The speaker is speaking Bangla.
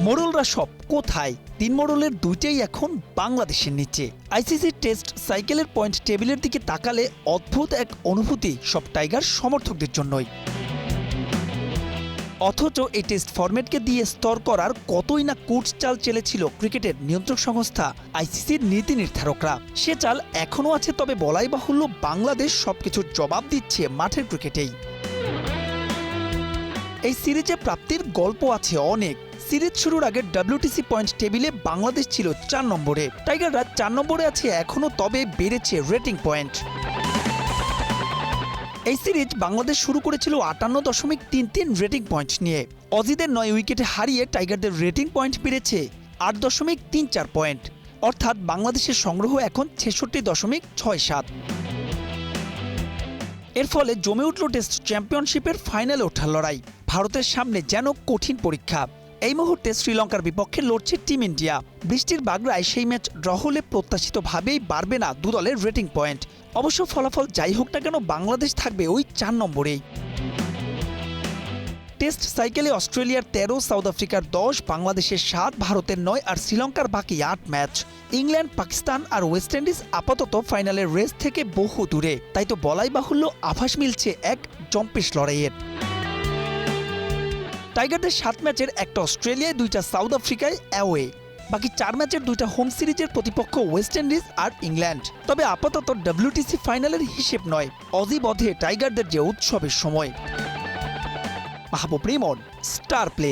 মোড়লরা সব কোথায়? তিন মোড়লের দুইটাই এখন বাংলাদেশের নিচে। আইসিসি টেস্ট সাইকেলের পয়েন্ট টেবিলের দিকে তাকালে অদ্ভুত এক অনুভূতি সব টাইগার সমর্থকদের জন্যই। অথচ এই টেস্ট ফরম্যাটকে দিয়ে স্তর করার কতই না কুট চাল চেলেছিল ক্রিকেটের নিয়ন্ত্রক সংস্থা আইসিসির নীতি নির্ধারকরা। সে চাল এখনও আছে, তবে বলাই বাহুল্য বাংলাদেশ সবকিছুর জবাব দিচ্ছে মাঠের ক্রিকেটেই। এই সিরিজে প্রাপ্তির গল্প আছে অনেক। সিরিজ শুরুর আগে ডব্লিউটিসি পয়েন্ট টেবিলে বাংলাদেশ ছিল ৪ নম্বরে, টাইগাররা ৪ নম্বরে আছে এখনও, তবে বেড়েছে রেটিং পয়েন্ট। এই সিরিজ বাংলাদেশ শুরু করেছিল ৫৮.৩৩ রেটিং পয়েন্ট নিয়ে। অজিদের ৯ উইকেটে হারিয়ে টাইগারদের রেটিং পয়েন্ট বেড়েছে ৮.৩৪ পয়েন্ট, অর্থাৎ বাংলাদেশের সংগ্রহ এখন ৬৬.৬৭। এর ফলে জমে উঠল টেস্ট চ্যাম্পিয়নশিপের ফাইনালে ওঠার লড়াই। ভারতের সামনে যেন কঠিন পরীক্ষা। এই মুহূর্তে শ্রীলঙ্কার বিপক্ষে লড়ছে টিম ইন্ডিয়া। বৃষ্টির বাগড়ায় সেই ম্যাচ ড্র হলে প্রত্যাশিতভাবেই বাড়বে না দু দলের রেটিং পয়েন্ট। অবশ্য ফলাফল যাই হোক না কেন, বাংলাদেশ থাকবে ওই ৪ নম্বরেই। টেস্ট সাইকেলে অস্ট্রেলিয়ার ১৩, সাউথ আফ্রিকার ১০, বাংলাদেশের ৭, ভারতের ৯ আর শ্রীলঙ্কার বাকি ৮ ম্যাচ। ইংল্যান্ড, পাকিস্তান আর ওয়েস্ট ইন্ডিজ আপাতত ফাইনালের রেস থেকে বহু দূরে। তাই তো বলাই বাহুল্য আভাস মিলছে এক জম্পেশ লড়াইয়ের। টাইগারদের ৭ ম্যাচের একটা অস্ট্রেলিয়ায়, ২টা সাউথ আফ্রিকায় অ্যাওয়ে। বাকি ৪ ম্যাচের ২টা হোম সিরিজের প্রতিপক্ষ ওয়েস্ট ইন্ডিজ আর ইংল্যান্ড। তবে আপাতত ডব্লিউটিসি ফাইনালের হিসেব নয়, অজি বধে টাইগারদের যে উৎসবের সময়। মাহবুব রিমন, স্টার প্লে।